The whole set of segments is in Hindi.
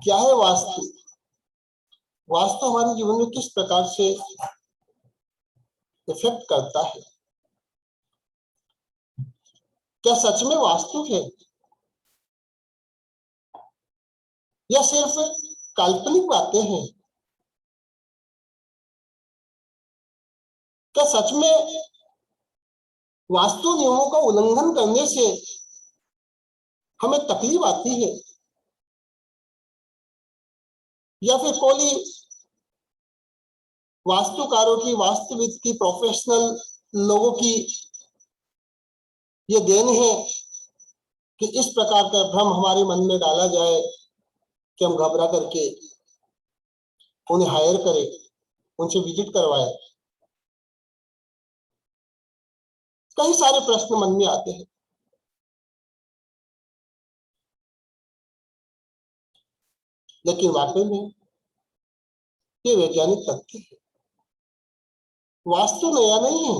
क्या है वास्तु? वास्तु हमारे जीवन में किस प्रकार से इफेक्ट करता है? क्या सच में वास्तु है या सिर्फ काल्पनिक बातें हैं? क्या सच में वास्तु नियमों का उल्लंघन करने से हमें तकलीफ आती है, या फिर कोई वास्तुकारों की, वास्तुविद की, प्रोफेशनल लोगों की ये देन है कि इस प्रकार का भ्रम हमारे मन में डाला जाए कि हम घबरा करके उन्हें हायर करें, उनसे विजिट करवाएं। कई सारे प्रश्न मन में आते हैं। लेकिन वाकई में ये वैज्ञानिक तथ्य है। वास्तु नया नहीं है,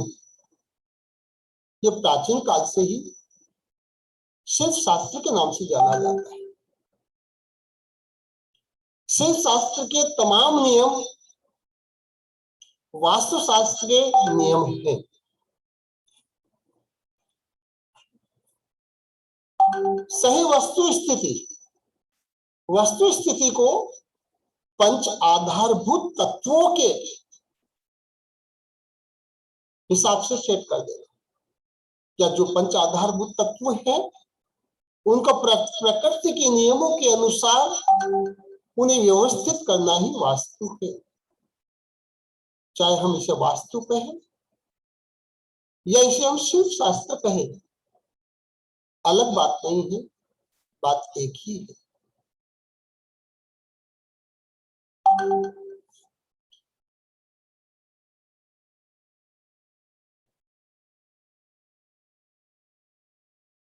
ये प्राचीन काल से ही शिल्प शास्त्र के नाम से जाना जाता है। शिल्प शास्त्र के तमाम नियम वास्तु शास्त्र के नियम हैं। सही वस्तु स्थिति को पंच आधारभूत तत्वों के हिसाब से सेट कर देना, या जो पंच आधारभूत तत्व हैं उनका प्रकृति के नियमों के अनुसार उन्हें व्यवस्थित करना ही वास्तु है। चाहे हम इसे वास्तु कहें या इसे हम शिल्प शास्त्र कहें, अलग बात नहीं है, बात एक ही है।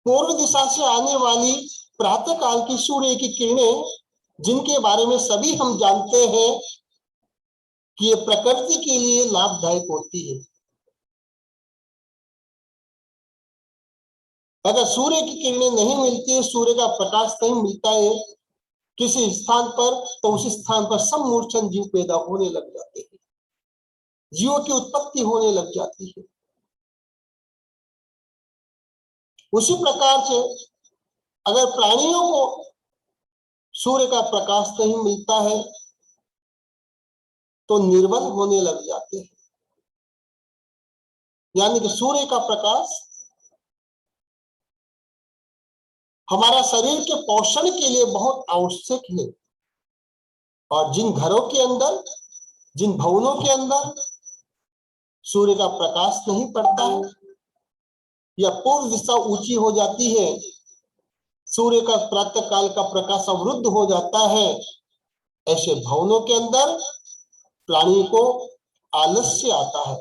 पूर्व दिशा से आने वाली प्रातः काल की सूर्य की किरणें, जिनके बारे में सभी हम जानते हैं कि ये प्रकृति के लिए लाभदायक होती है। अगर सूर्य की किरणें नहीं मिलती है, सूर्य का प्रकाश नहीं मिलता है किसी स्थान पर, तो उस स्थान पर सब मूर्छन जीव पैदा होने लग जाते हैं, जीवों की उत्पत्ति होने लग जाती है। उसी प्रकार से अगर प्राणियों को सूर्य का प्रकाश नहीं मिलता है तो निर्बल होने लग जाते हैं। यानी कि सूर्य का प्रकाश हमारा शरीर के पोषण के लिए बहुत आवश्यक है। और जिन घरों के अंदर, जिन भवनों के अंदर सूर्य का प्रकाश नहीं पड़ता है या पूर्व दिशा ऊंची हो जाती है, सूर्य का प्रातः काल का प्रकाश अवरुद्ध हो जाता है, ऐसे भवनों के अंदर प्राणी को आलस्य आता है,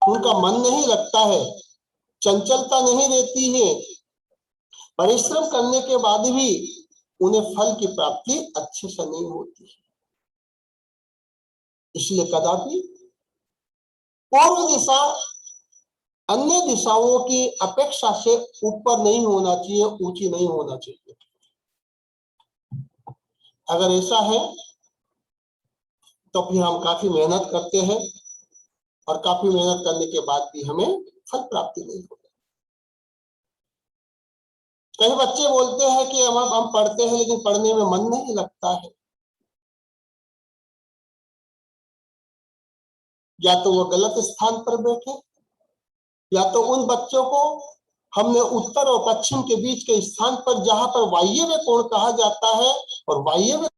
उनका मन नहीं लगता है, चंचलता नहीं रहती है, परिश्रम करने के बाद भी उन्हें फल की प्राप्ति अच्छे से नहीं होती है। इसलिए कदापि पूर्व दिशा अन्य दिशाओं की अपेक्षा से ऊपर नहीं होना चाहिए, ऊंची नहीं होना चाहिए। अगर ऐसा है तो फिर हम काफी मेहनत करते हैं और काफी मेहनत करने के बाद भी हमें फल प्राप्ति नहीं होती। कई बच्चे बोलते हैं कि हम पढ़ते हैं लेकिन पढ़ने में मन नहीं लगता है। या तो वो गलत स्थान पर बैठे, या तो उन बच्चों को हमने उत्तर और पश्चिम के बीच के स्थान पर, जहां पर वायव्य कोण कहा जाता है, और वायव्य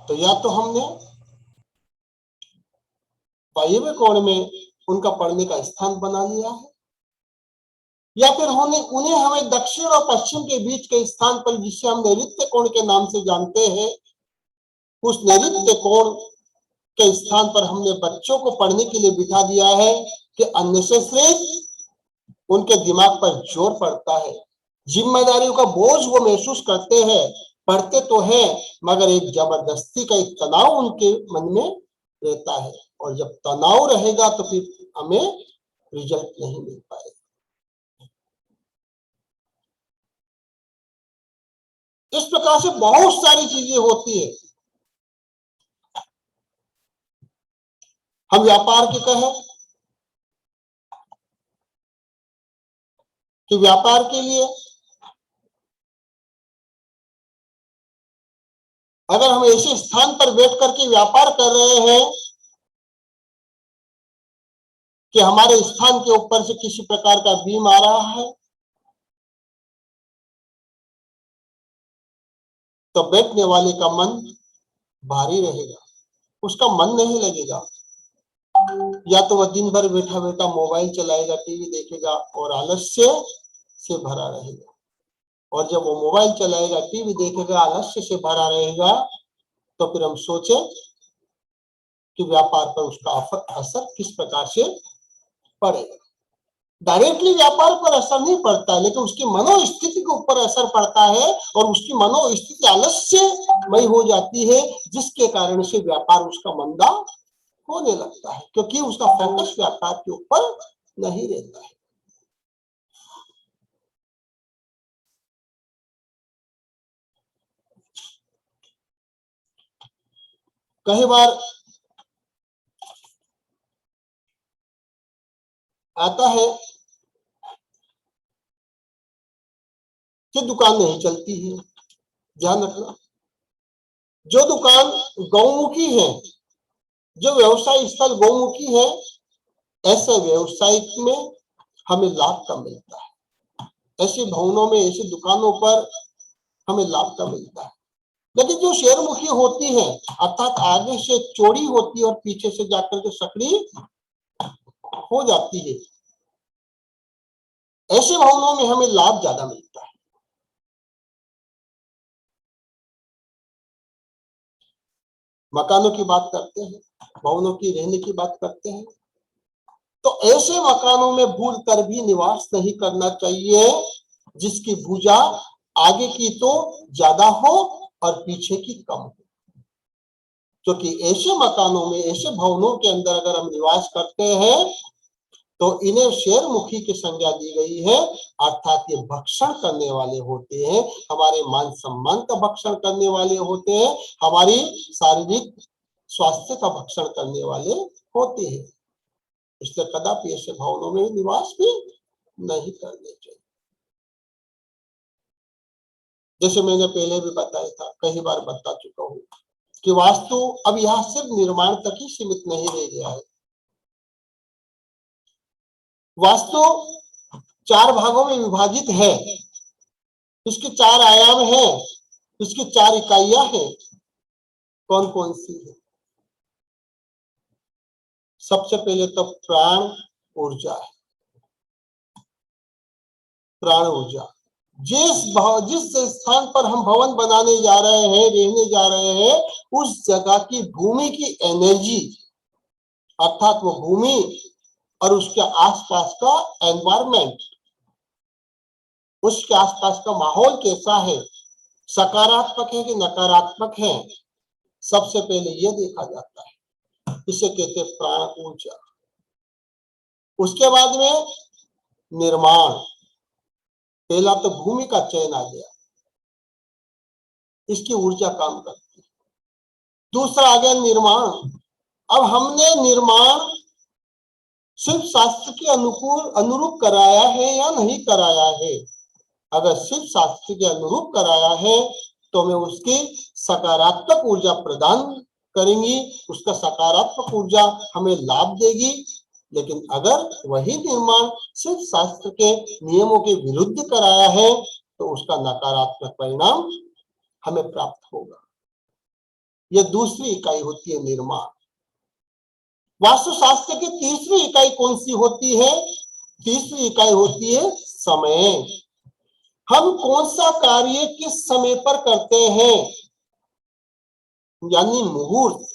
तो या तो हमने वायव्य कोण में उनका पढ़ने का स्थान बना लिया है, या फिर उन्हें हमें दक्षिण और पश्चिम के बीच के स्थान पर, जिसे हम नैऋत्य कोण के नाम से जानते हैं, उस नैऋत्य कोण के स्थान पर हमने बच्चों को पढ़ने के लिए बिठा दिया है कि अननेसेसरी उनके दिमाग पर जोर पड़ता है, जिम्मेदारियों का बोझ वो महसूस करते हैं, पढ़ते तो हैं मगर एक जबरदस्ती का एक तनाव उनके मन में रहता है, और जब तनाव रहेगा तो फिर हमें रिजल्ट नहीं मिल पाएगा। इस प्रकार से बहुत सारी चीजें होती है। हम व्यापार के कहें कि व्यापार के लिए अगर हम ऐसे स्थान पर बैठ करके व्यापार कर रहे हैं कि हमारे स्थान के ऊपर से किसी प्रकार का बीम आ रहा है, तो बैठने वाले का मन भारी रहेगा, उसका मन नहीं लगेगा। या तो वह दिन भर बैठा बैठा मोबाइल चलाएगा, टीवी देखेगा और आलस्य से भरा रहेगा। और जब वो मोबाइल चलाएगा, टीवी देखेगा, आलस्य से भरा रहेगा, तो फिर हम सोचे कि व्यापार पर उसका असर किस प्रकार से पड़ेगा। डायरेक्टली व्यापार पर असर नहीं पड़ता है, लेकिन उसकी मनोस्थिति के ऊपर असर पड़ता है, और उसकी मनोस्थिति आलस्यमय हो जाती है, जिसके कारण से व्यापार उसका मंदा होने लगता है, क्योंकि उसका फोकस व्यापार के ऊपर नहीं रहता है। कई बार आता है कि दुकान नहीं चलती है। ध्यान रखना, जो दुकान गौमुखी है, जो व्यवसाय स्थल गौमुखी है, ऐसे व्यवसाय में हमें लाभ कम मिलता है। ऐसे भवनों में, ऐसी दुकानों पर हमें लाभ कम मिलता है। लेकिन जो शेयरमुखी होती है, अर्थात आगे से चौड़ी होती है और पीछे से जाकर के सकड़ी हो जाती है, ऐसे भवनों में हमें लाभ ज्यादा मिलता है। मकानों की बात करते हैं, भवनों की रहने की बात करते हैं, तो ऐसे मकानों में भूल कर भी निवास नहीं करना चाहिए जिसकी भुजा आगे की तो ज्यादा हो और पीछे की कम हो। क्योंकि ऐसे मकानों में, ऐसे भवनों के अंदर अगर हम निवास करते हैं तो इन्हें शेरमुखी की संज्ञा दी गई है, अर्थात ये भक्षण करने वाले होते हैं, हमारे मान सम्मान का भक्षण करने वाले होते हैं, हमारी शारीरिक स्वास्थ्य का भक्षण करने वाले होते हैं। इसलिए कदापि ऐसे भवनों में निवास भी नहीं करने चाहिए। जैसे मैंने पहले भी बताया था, कई बार बता चुका हूं कि वास्तु अब यहां सिर्फ निर्माण तक ही सीमित नहीं रह गया है। वास्तु 4 भागों में विभाजित है, इसके 4 आयाम हैं, इसकी 4 इकाइयां हैं। कौन कौन सी है? सबसे पहले तो प्राण ऊर्जा है। प्राण ऊर्जा, जिस स्थान पर हम भवन बनाने जा रहे हैं, रहने जा रहे हैं, उस जगह की भूमि की एनर्जी, अर्थात वो भूमि और उसके आसपास का एनवायरमेंट, उसके आसपास का माहौल कैसा है, सकारात्मक है कि नकारात्मक है, सबसे पहले यह देखा जाता है। इसे कहते हैं प्राण ऊर्जा। उसके बाद में निर्माण, पहला तो भूमि का चयन आ गया, इसकी ऊर्जा काम करती है। दूसरा आ गया निर्माण। अब हमने निर्माण सिर्फ शास्त्र के अनुरूप कराया है या नहीं कराया है। अगर सिर्फ शास्त्र के अनुरूप कराया है तो मैं उसकी सकारात्मक ऊर्जा प्रदान करेंगी, उसका सकारात्मक ऊर्जा हमें लाभ देगी। लेकिन अगर वही निर्माण सिर्फ शास्त्र के नियमों के विरुद्ध कराया है तो उसका नकारात्मक परिणाम हमें प्राप्त होगा। यह दूसरी इकाई होती है निर्माण। वास्तुशास्त्र की तीसरी इकाई कौन सी होती है? तीसरी इकाई होती है समय। हम कौन सा कार्य किस समय पर करते हैं, यानी मुहूर्त।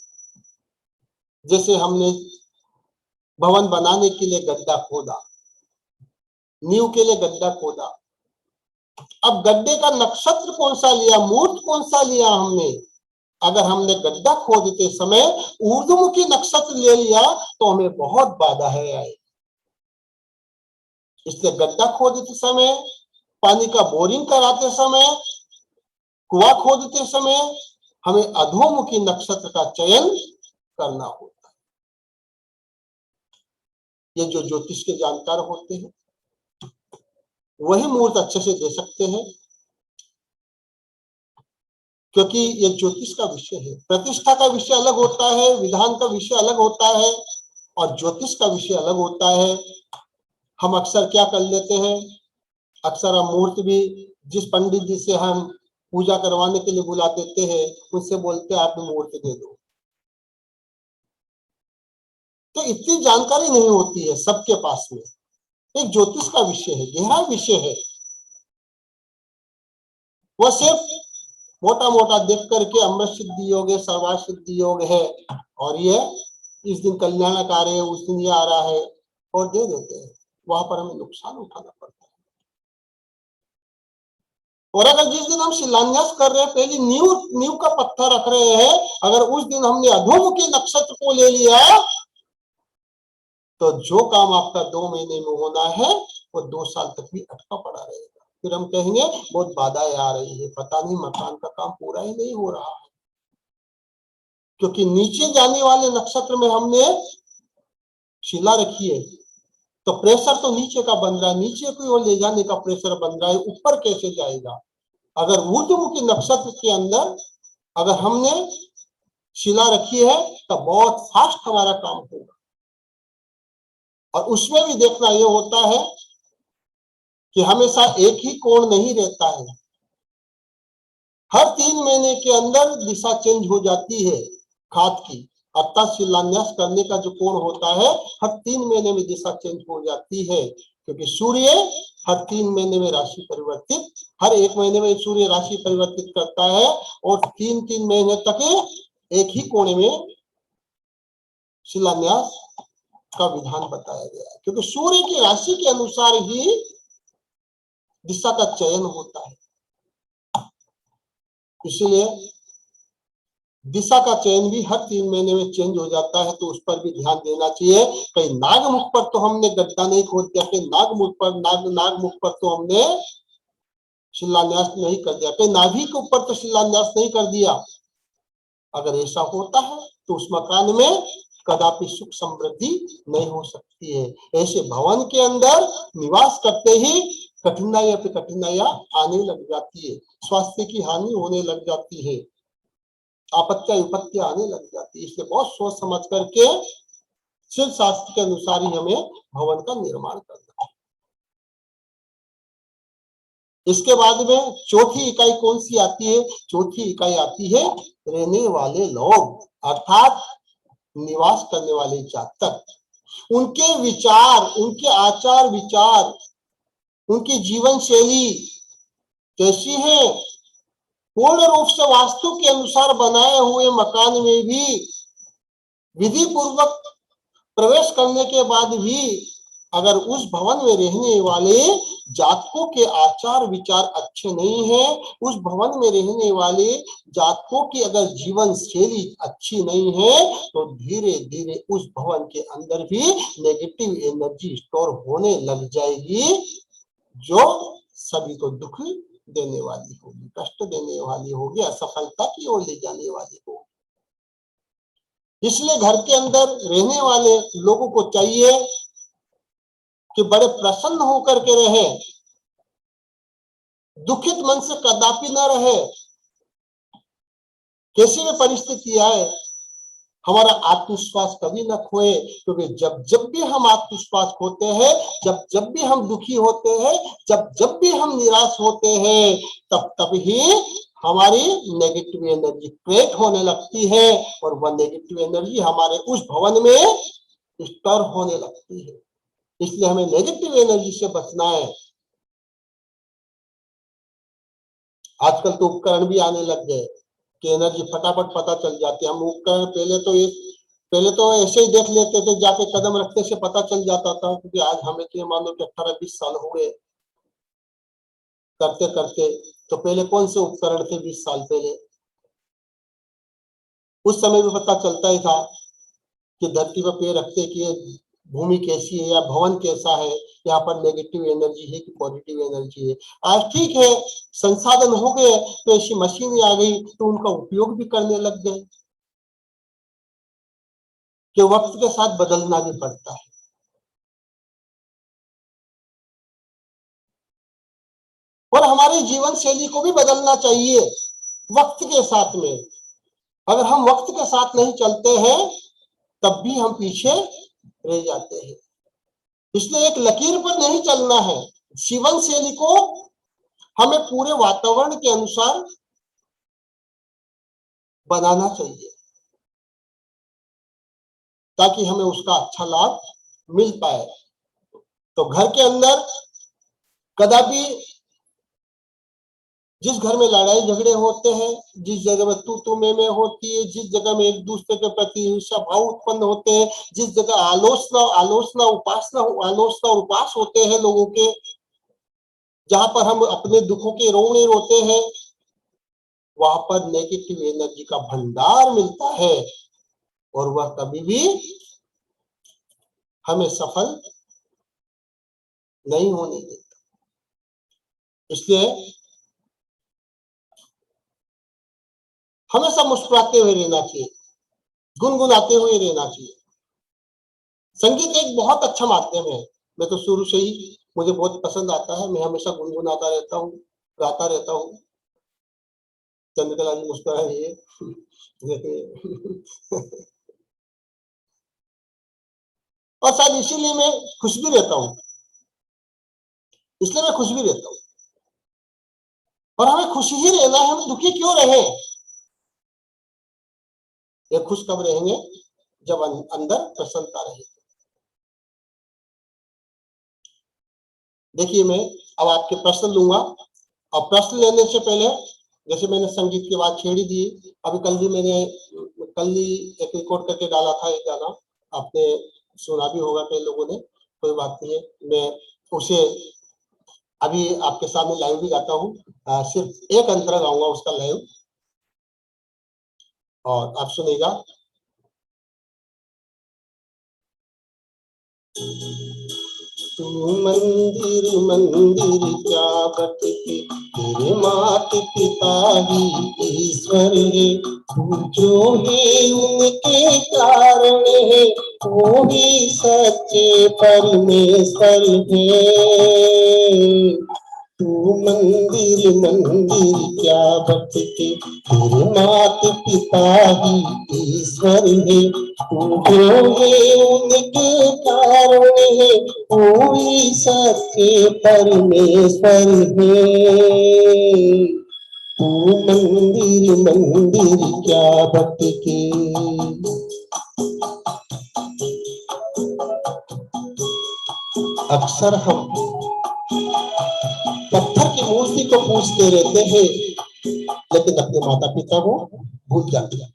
जैसे हमने भवन बनाने के लिए गड्ढा खोदा, नींव के लिए गड्ढा खोदा, अब गड्ढे का नक्षत्र कौन सा लिया, मुहूर्त कौन सा लिया हमने? अगर हमने गड्ढा खोदते समय ऊर्ध्वमुखी नक्षत्र ले लिया तो हमें बहुत बाधाएं आई। इसलिए गड्ढा खोदते समय, पानी का बोरिंग कराते समय, कुआं खोदते समय हमें अधोमुखी नक्षत्र का चयन करना होता है। ये जो ज्योतिष के जानकार होते हैं वही मुहूर्त अच्छे से दे सकते हैं, क्योंकि ये ज्योतिष का विषय है। प्रतिष्ठा का विषय अलग होता है, विधान का विषय अलग होता है और ज्योतिष का विषय अलग होता है। हम अक्सर क्या कर लेते हैं, अक्सर हम मुहूर्त भी जिस पंडित जी से हम पूजा करवाने के लिए बुला देते हैं उनसे बोलते हैं आप मुहूर्त दे दो। तो इतनी जानकारी नहीं होती है सबके पास में। एक ज्योतिष का विषय है, गहरा विषय है। वह सिर्फ मोटा मोटा देख करके अमृत सिद्धि योग है, सर्वार्थ सिद्धि योग है और ये इस दिन कल्याणकारी है, उस दिन ये आ रहा है और दे देते हैं। वहां पर हमें नुकसान उठाना पड़ता है। और अगर जिस दिन हम शिलान्यास कर रहे हैं, पहले नींव का पत्थर रख रहे हैं, अगर उस दिन हमने अधोमुखी नक्षत्र को ले लिया तो जो काम आपका 2 महीने में होना है वो 2 साल तक भी अटका पड़ा रहेगा। फिर हम कहेंगे बहुत बाधाएं आ रही है, पता नहीं मकान का काम पूरा ही नहीं हो रहा है, क्योंकि नीचे जाने वाले नक्षत्र में हमने शिला रखी है तो प्रेशर तो नीचे का बन रहा है, नीचे की ओर ले जाने का प्रेशर बन रहा है, ऊपर कैसे जाएगा। अगर ऊर्ध्वमुखी नक्षत्र के अंदर अगर हमने शिला रखी है तो बहुत फास्ट हमारा काम होगा। और उसमें भी देखना यह होता है कि हमेशा एक ही कोण नहीं रहता है, हर 3 महीने के अंदर दिशा चेंज हो जाती है खात की, अर्थात शिलान्यास करने का जो कोण होता है हर 3 महीने में दिशा चेंज हो जाती है, क्योंकि सूर्य हर 3 महीने में राशि परिवर्तित, हर 1 महीने में सूर्य राशि परिवर्तित करता है और 3-3 महीने तक एक ही कोण में शिलान्यास का विधान बताया गया है, क्योंकि सूर्य की राशि के अनुसार ही दिशा का चयन होता है। इसलिए दिशा का चयन भी हर 3 महीने में चेंज हो जाता है, तो उस पर भी ध्यान देना चाहिए। कहीं नागमुख पर तो हमने गड्ढा नहीं खोद दिया, कहीं नागमुख पर तो हमने शिलान्यास नहीं कर दिया, कहीं नाभि के ऊपर तो शिलान्यास नहीं कर दिया। अगर ऐसा होता है तो उस मकान में कदापि सुख समृद्धि नहीं हो सकती है। ऐसे भवन के अंदर निवास करते ही कठिनाइयां पे कठिनाइयां आने लग जाती है, स्वास्थ्य की हानि होने लग जाती है, आपत्तियां विपत्तियां आने लग जाती है। इसलिए बहुत सोच समझ करके शिव शास्त्र के अनुसार ही हमें भवन का निर्माण करना है। इसके बाद में चौथी इकाई कौन सी आती है? चौथी इकाई आती है रहने वाले लोग, अर्थात निवास करने वाले जातक, उनके विचार, उनके आचार विचार, उनकी जीवन शैली कैसी है। पूर्ण रूप से वास्तु के अनुसार बनाए हुए मकान में भी विधि पूर्वक प्रवेश करने के बाद भी अगर उस भवन में रहने वाले जातकों के आचार विचार अच्छे नहीं है, उस भवन में रहने वाले जातकों की अगर जीवन शैली अच्छी नहीं है, तो धीरे धीरे उस भवन के अंदर भी नेगेटिव एनर्जी स्टोर होने लग जाएगी, जो सभी को दुख देने वाली होगी, कष्ट देने वाली होगी, असफलता की ओर ले जाने वाली होगी। इसलिए घर के अंदर रहने वाले लोगों को चाहिए कि बड़े प्रसन्न होकर के रहे, दुखित मन से कदापि न रहे। कैसी भी परिस्थिति आए हमारा आत्मविश्वास कभी न खोए, क्योंकि जब जब भी हम आत्मविश्वास खोते हैं, जब जब भी हम दुखी होते हैं, जब जब भी हम निराश होते हैं, तब तब ही हमारी नेगेटिव एनर्जी क्रिएट होने लगती है और वह नेगेटिव एनर्जी हमारे उस भवन में स्टोर होने लगती है। इसलिए हमें नेगेटिव एनर्जी से बचना है। आजकल तो उपकरण भी आने लग गए कि एनर्जी फटाफट पता चल जाती है। हम उपकरण पहले तो ऐसे ही देख लेते थे, जाके कदम रखते से पता चल जाता था, क्योंकि आज हमें तो मान लो कि 18-20 साल हो गए करते करते। तो पहले कौन से उपकरण थे 20 साल पहले? उस समय भी पता चलता ही था कि धरती पर पैर रखते कि ये भूमि कैसी है या भवन कैसा है, यहाँ पर नेगेटिव एनर्जी है कि पॉजिटिव एनर्जी है। आज ठीक है, संसाधन हो गए तो ऐसी मशीन आ गई तो उनका उपयोग भी करने लग गए कि वक्त के साथ बदलना भी पड़ता है। और हमारी जीवन शैली को भी बदलना चाहिए वक्त के साथ में। अगर हम वक्त के साथ नहीं चलते हैं तब भी हम पीछे रह जाते हैं। इसलिए एक लकीर पर नहीं चलना है, जीवन शैली को हमें पूरे वातावरण के अनुसार बनाना चाहिए ताकि हमें उसका अच्छा लाभ मिल पाए। तो घर के अंदर कदापि जिस घर में लड़ाई झगड़े होते हैं, जिस जगह में तू मैं होती है, जिस जगह में एक दूसरे के प्रति ईर्ष्या भाव उत्पन्न होते हैं, जिस जगह आलोचना और उपास होते हैं लोगों के, जहां पर हम अपने दुखों के रोने रोते हैं, वहां पर नेगेटिव एनर्जी का भंडार मिलता है और वह कभी भी हमें सफल नहीं होने देता। इसलिए हमेशा मुस्कुराते हुए रहना चाहिए, गुनगुनाते हुए रहना चाहिए। संगीत एक बहुत अच्छा माध्यम है। मैं तो शुरू से ही मुझे बहुत पसंद आता है, मैं हमेशा गुनगुनाता रहता हूँ, गाता रहता हूँ। चंद्रकला जी मुस्कुरा रही है और शायद इसीलिए मैं खुश भी रहता हूँ, इसलिए मैं खुश भी रहता हूँ। और हमें खुश ही रहना है, हम दुखी क्यों रहे? ये खुश कब रहेंगे जब अंदर प्रसन्नता रहे। देखिए, मैं अब आपके प्रश्न लूंगा और प्रश्न लेने से पहले, जैसे मैंने संगीत की बात छेड़ी दी, अभी कल ही एक रिकॉर्ड करके डाला था एक गाना, आपने सुना भी होगा कई लोगों ने, कोई बात नहीं है, मैं उसे अभी आपके सामने लाइव भी गाता हूँ। सिर्फ एक अंतरा गाऊंगा उसका लाइव और आप सुनेगा। तू मंदिर मंदिर क्या बटती, तेरे मात पिता ही ईश्वर है, तू जो है उनके कारण है, वो ही सच्चे परमेश्वर है। तू मंदिर मंदिर क्या बटती, तेरे मात पिता ही ईश्वर है, तू जो है उनके कारण है, कोई सच्चे परमेश्वर है। तू मंदिर मंदिर क्या भटके। अक्सर हम पत्थर की मूर्ति को पूजते रहते हैं लेकिन अपने माता पिता को भूल जाते हैं।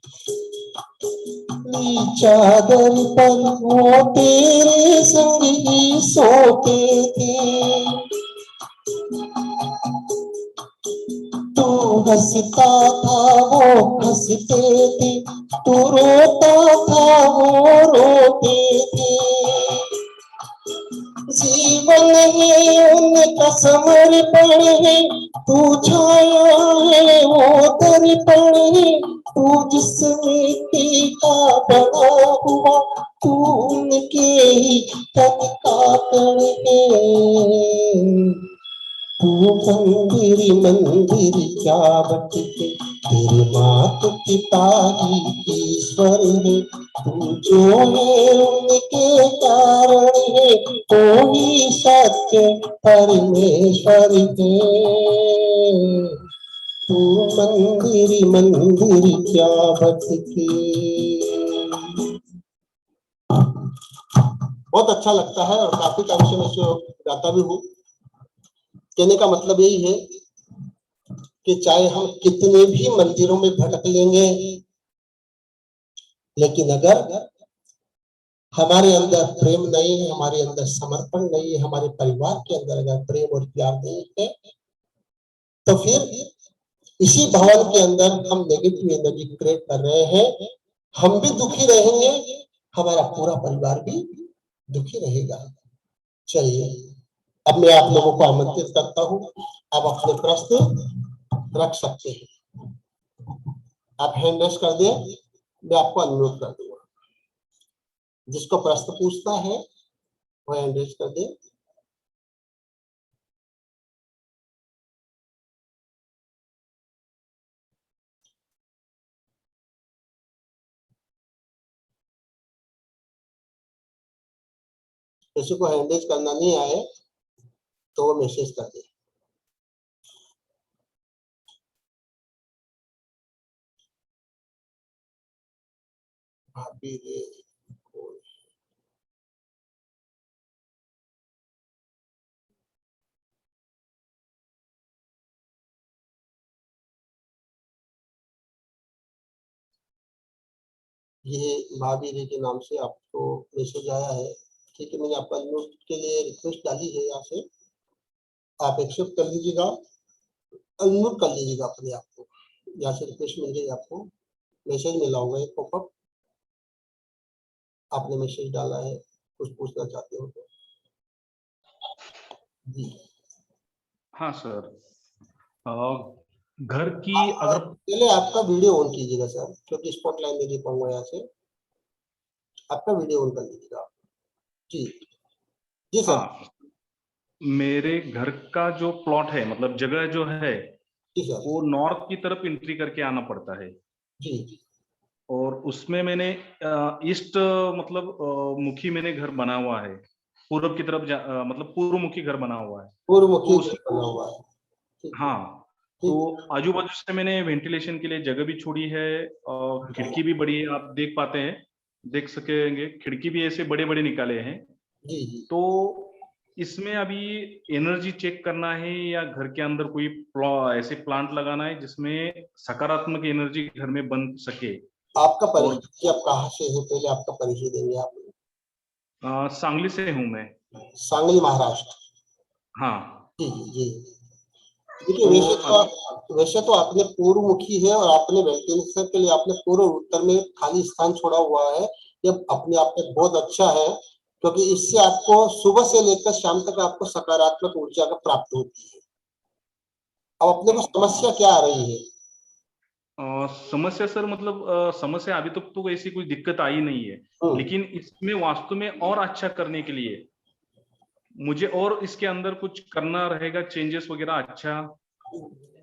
चादर पर वो तेरे संग ही सोते थे, तू हंसता था वो हंसते थे, तू रोता था वो रोते थे। जीवन है उनका समर्पण है, तू छाया है वो दर्पण है, तू जिस मिट्टी का बना हुआ, तू उनके ही तन का कण है। तू मंदिर मंदिर क्या बटके, तेरे मात पिता ही ईश्वर है, तू जो है उनके कारण है, वो ही सत्य परमेश्वर है। तू मंदिर मंदिर क्या बटके। बहुत अच्छा लगता है और काफी टाइम से मैं इसको गाता भी हूँ। कहने का मतलब यही है कि चाहे हम कितने भी मंदिरों में भटक लेंगे, लेकिन अगर हमारे अंदर प्रेम नहीं है, हमारे अंदर समर्पण नहीं है, हमारे परिवार के अंदर अगर प्रेम और प्यार नहीं है, तो फिर इसी भवन के अंदर हम नेगेटिव एनर्जी क्रिएट कर रहे हैं हम भी दुखी रहेंगे, हमारा पूरा परिवार भी दुखी रहेगा। चलिए, अब मैं आप लोगों को आमंत्रित करता हूं, आप अपने प्रश्न रख सकते हैं। आप हैंड रेस कर दें, मैं आपको अनम्यूट कर दूंगा। जिसको प्रश्न पूछना है वो हैंड रेस कर दे। किसी को हैंड रेस करना नहीं आए तो वो मैसेज कर दे। भाभी रे, ये भाभी रे के नाम से आपको मैसेज आया है। ठीक है, मैंने आपका अनम्यूट के लिए रिक्वेस्ट डाली है, यहाँ से आप एक्सेप्ट कर लीजिएगा, अनम्यूट कर लीजिएगा अपने आप को। यहाँ से रिक्वेस्ट मिल गई, आपको मैसेज मिला होगा एक पॉपअप, आपने मैसेज डाला है, कुछ पूछना चाहते हो तो जी। हाँ सर, घर की आप अगर पहले आपका वीडियो ऑन कीजिएगा सर, क्योंकि स्पॉटलाइट नहीं दे पाऊंगा यहाँ से। आपका वीडियो ऑन कर लीजिएगा। जी जी सर। हाँ, मेरे घर का जो प्लॉट है, मतलब जगह जो है, जी सर। वो नॉर्थ की तरफ एंट्री करके आना पड़ता है। जी। और उसमें मैंने ईस्ट, मतलब मुखी मैंने घर बना हुआ है। पूर्व की तरफ मतलब पूर्व मुखी घर बना हुआ है। पूर्व तो मुखी उस बना हुआ है। ठीक है। हाँ, तो ठीक आजू बाजू से मैंने वेंटिलेशन के लिए जगह भी छोड़ी है, और है। खिड़की भी बड़ी है, आप देख पाते हैं, देख सकेंगे, खिड़की भी ऐसे बड़े बड़े निकाले हैं। जी जी। तो इसमें अभी एनर्जी चेक करना है, या घर के अंदर कोई ऐसे प्लांट लगाना है जिसमें सकारात्मक एनर्जी घर में बन सके। आपका और परिचय, आप कहाँ से है, पहले आपका परिचय देंगे आप? सांगली से हूं मैं। सांगली, महाराष्ट्र। हाँ, जी जी जी। देखिए, तो अभी वैसे तो आपने पूर्व मुखी है, और आपने वेंटिलेशन के लिए आपने पूर्व उत्तर में खाली स्थान छोड़ा हुआ है। ये अपने आप में बहुत अच्छा है, क्योंकि इससे आपको सुबह से लेकर शाम तक आपको सकारात्मक ऊर्जा का प्राप्त होती है। अब अपने को समस्या क्या आ रही है? समस्या सर, मतलब समस्या अभी तक तो ऐसी कोई दिक्कत आई नहीं है, हम्म। लेकिन इसमें वास्तु में और अच्छा करने के लिए मुझे और इसके अंदर कुछ करना रहेगा, चेंजेस वगैरह। अच्छा,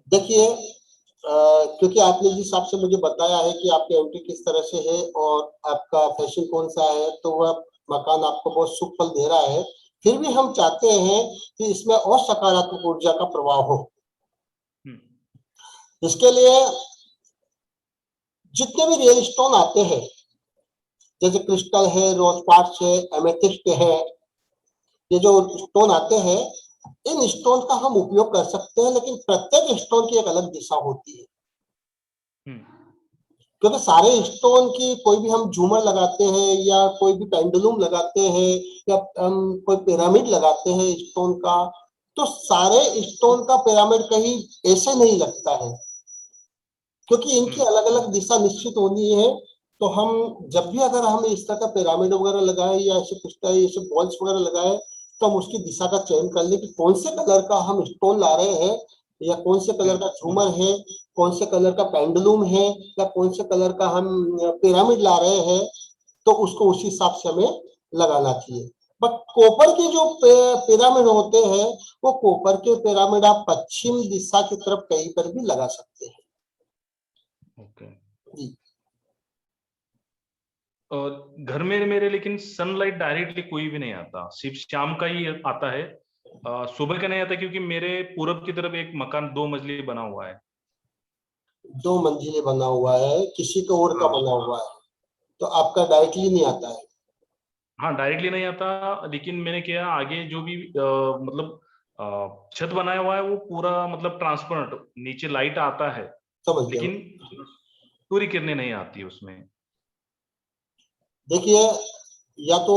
देखिए, क्योंकि आपने जिस हिसाब से मुझे बताया है कि आपकी एंट्री किस तरह से है और आपका फैशन कौन सा है, तो वह मकान आपको बहुत सुख फल दे रहा है। फिर भी हम चाहते हैं कि इसमें और सकारात्मक ऊर्जा का प्रवाह हो। इसके लिए जितने भी रियल स्टोन आते हैं, जैसे क्रिस्टल है, रोज क्वार्ट्ज है, एमेथिस्ट है, ये जो स्टोन आते हैं, इन स्टोन का हम उपयोग कर सकते हैं, लेकिन प्रत्येक स्टोन की एक अलग दिशा होती है। क्योंकि सारे स्टोन की, कोई भी हम झूमर लगाते हैं या कोई भी पेंडुलम लगाते हैं या हम कोई पिरामिड लगाते हैं स्टोन का, तो सारे स्टोन का पिरामिड कहीं ऐसे नहीं लगता है, क्योंकि इनकी अलग अलग दिशा निश्चित होनी है। तो हम जब भी अगर हम इस तरह का पिरामिड वगैरह लगाए या ऐसे कुछ ऐसे बॉल्स वगैरह लगाए, तो हम उसकी दिशा का चयन कर ले कि कौन से कलर का हम स्टोन ला रहे हैं, या कौन से कलर का झूमर है, कौन से कलर का पेंडुलम है, या कौन से कलर का हम पिरामिड ला रहे हैं, तो उसको उसी हिसाब से हमें लगाना चाहिए। बट कोपर के जो पिरामिड होते हैं, वो कोपर के पिरामिड आप पश्चिम दिशा की तरफ कहीं पर भी लगा सकते हैं। जी। और घर में मेरे लेकिन सनलाइट डायरेक्टली कोई भी नहीं आता, सिर्फ शाम का ही आता है, सुबह का नहीं आता, क्योंकि मेरे पूरब की तरफ एक मकान 2 मंजिली बना हुआ है। 2 मंजिले बना हुआ है, किसी को और का हाँ बना हुआ है, तो आपका डायरेक्टली नहीं आता है। हाँ, डायरेक्टली नहीं आता, लेकिन मैंने क्या आगे जो भी मतलब छत बनाया हुआ है वो पूरा मतलब ट्रांसपेरेंट, नीचे लाइट आता है, समझ गया। लेकिन सूर्य किरणें नहीं आती उसमें। देखिए, या तो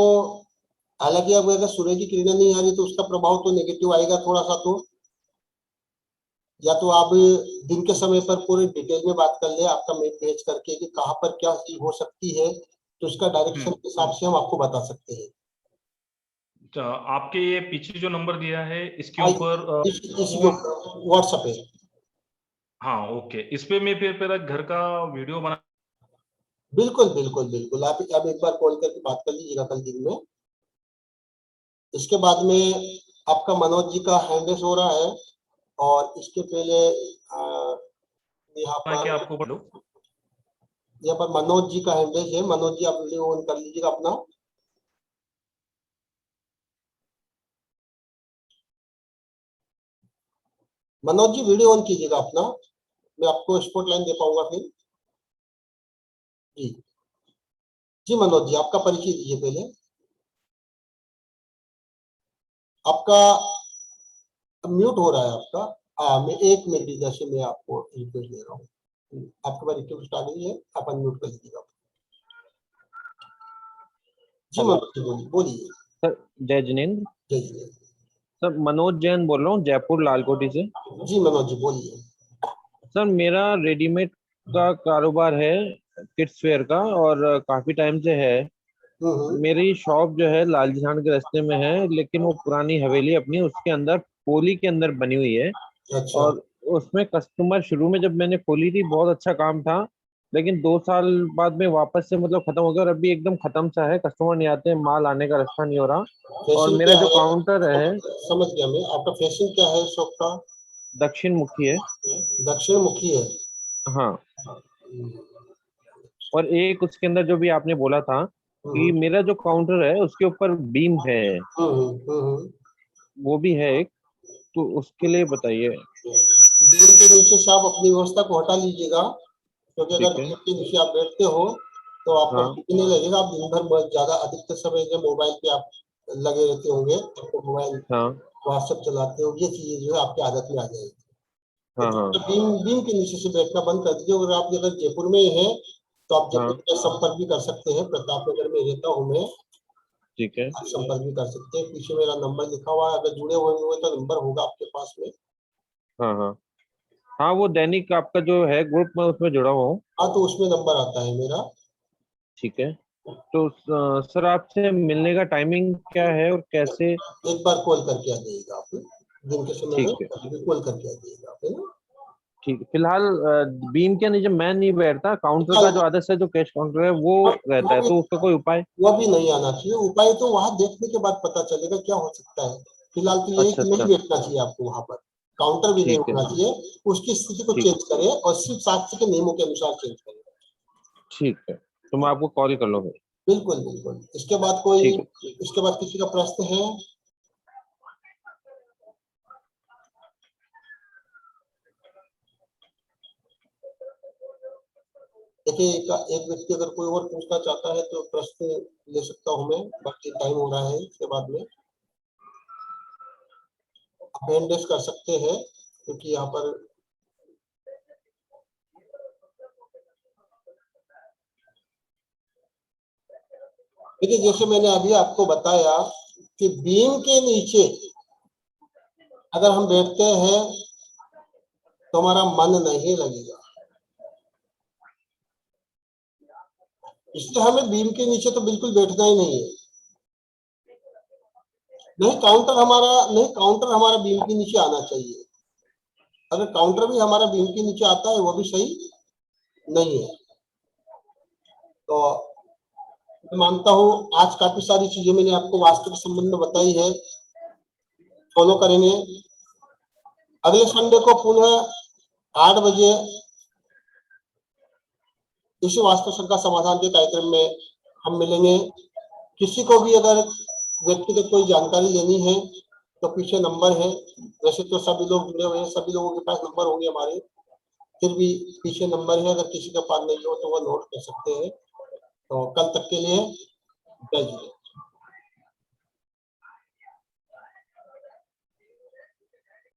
हालांकि अब अगर सूर्य की किरणें नहीं आ रही तो उसका प्रभाव तो नेगेटिव आएगा थोड़ा सा, तो या तो आप दिन के समय पर पूरे डिटेल में बात कर ले, आपका मैप भेज करके कि कहाँ पर क्या चीज हो सकती है, तो उसका डायरेक्शन के हिसाब से हम आपको बता सकते हैं। आपके ये पीछे जो नंबर दिया है इसके हाँ, ऊपर इस व्हाट्सएप है। हाँ ओके, इस पे मैं फिर मेरा घर का वीडियो बना। बिल्कुल बिल्कुल बिल्कुल, आप एक बार कॉल करके बात कर लीजिएगा कल दिन में। इसके बाद में आपका मनोज जी का हैंडस हो रहा है, और इसके पहले के आपको बोलो। यहाँ पर मनोज जी का हैंडस है। मनोज जी, आप वीडियो ऑन कर लीजिएगा अपना। मनोज जी वीडियो ऑन कीजिएगा अपना, मैं आपको स्पॉट लाइन दे पाऊंगा फिर। जी जी मनोज जी, आपका परिचय दीजिए पहले। आपका म्यूट हो रहा है आपका। मैं 1 मिनट जैसे मैं आपको रिक्वेस्ट दे रहा हूँ। आपके पास रिक्वेस्ट आ गई है, आप अनम्यूट कर लीजिएगा। जी हेलो मनोज जी बोलिए बोलिए। सर, जय जिनेन्द्र। जय जी। सर, मनोज जैन बोल रहा हूँ, जयपुर लालकोटी से। जी मनोज जी बोलिए। सर, मेरा रेडीमेड का कारोबार है, किड्स वेयर का, और काफी टाइम से है। हम्म। मेरी शॉप जो है लाल जिहान के रास्ते में है, लेकिन वो पुरानी हवेली अपनी उसके अंदर पोली के अंदर बनी हुई है। अच्छा। और उसमें कस्टमर शुरू में जब मैंने खोली थी बहुत अच्छा काम था, लेकिन 2 साल बाद में वापस से मतलब खत्म हो गया, और अभी एकदम खत्म सा है, कस्टमर नहीं आते, माल आने का रास्ता नहीं हो रहा। और फैशन मेरा क्या जो है? काउंटर है समझ गया मैं, आपका फैशन क्या है शॉप का? दक्षिण मुखी है। दक्षिण मुखी है। हाँ। हम्म, और एक उसके अंदर जो भी आपने बोला था कि हम्म, मेरा जो काउंटर है उसके ऊपर बीम है, हम्म। वो भी है एक, तो उसके लिए बताइए। बीम के नीचे से आप अपनी व्यवस्था को हटा लीजिएगा, क्योंकि अगर ठीक है। बीम के नीचे आप बैठते हो तो आपको हाँ ठीक नहीं लगेगा। आप दिन भर बहुत ज्यादा अधिकतर समय जो मोबाइल पे आप लगे रहते होंगे, आपको मोबाइल हाँ व्हाट्सएप चलाते हो, ये चीजें जो है आपकी आदत में आ जाएगी। तो हाँ हाँ बीम बीम के नीचे से बैठना बंद कर दीजिए। अगर आप अगर जयपुर में हैं तो आप जयपुर हाँ। में संपर्क भी कर सकते हैं। प्रतापनगर में रहता हूँ मैं, ठीक है। आप संपर्क भी कर सकते हैं। पीछे मेरा नंबर लिखा हुआ है, अगर जुड़े हुए होंगे तो नंबर होगा आपके पास में। हाँ हाँ हाँ, वो दैनिक आपका जो है ग्रुप में उसमें जुड़ा हुआ हूँ। हाँ, तो उसमें नंबर आता है मेरा। ठीक है। तो सर, आपसे मिलने का टाइमिंग क्या है और कैसे? एक बार कॉल करके आ जाइएगा आप, दिन के समय में ठीक है। कभी भी कॉल करके आ जाइएगा आप, है ना। ठीक है। फिलहाल बीम के नीचे मैं नहीं बैठता, काउंटर का जो हाँ, आदत से जो कैश काउंटर है वो रहता वो है, भी तो उसका कोई उपाय? वो भी नहीं आना चाहिए। उपाय तो वहां देखने के बाद पता चलेगा क्या हो सकता है। फिलहाल तो ये है अच्छा कि नहीं अच्छा। बैठना चाहिए आपको वहां पर। काउंटर भी नहीं ठीक है। होना चाहिए। उसकी स्थिति को ठीक चेंज करें और सिर्फ साक्ष्य के नियमों के अनुसार चेंज करें। ठीक है, तो मैं आपको कॉल कर लूँगा। बिल्कुल बिल्कुल। इसके बाद कोई, ठीक है। इसके बाद किसी का प्रश्न है? देखिए, एक व्यक्ति अगर कोई और पूछना चाहता है तो प्रश्न ले सकता हूँ मैं, बाकी टाइम हो रहा है। इसके बाद में आप हैंड रेस कर सकते हैं, क्योंकि यहाँ पर देखिए, जैसे मैंने अभी आपको बताया कि बीम के नीचे अगर हम बैठते हैं तो हमारा मन नहीं लगेगा, इसलिए हमें बीम के नीचे तो बिल्कुल बैठना ही नहीं है। नहीं, काउंटर हमारा बीम के नीचे आना चाहिए। अगर काउंटर भी हमारा बीम के नीचे आता है वो भी सही नहीं है। तो मैं मानता हूँ आज काफी सारी चीजें मैंने आपको वास्तु के संबंध में बताई है, फॉलो करेंगे। अगले संडे को पुनः 8 बजे इसी वास्तु शंका समाधान के कार्यक्रम में हम मिलेंगे। किसी को भी अगर व्यक्तिगत कोई जानकारी लेनी है तो पीछे नंबर है। वैसे तो सभी लोग जुड़े हुए हैं, सभी लोगों के पास नंबर होंगे हमारे, फिर भी पीछे नंबर है, अगर किसी के पास नहीं हो तो वो नोट कर सकते हैं। तो कल तक के लिए जय हिंद।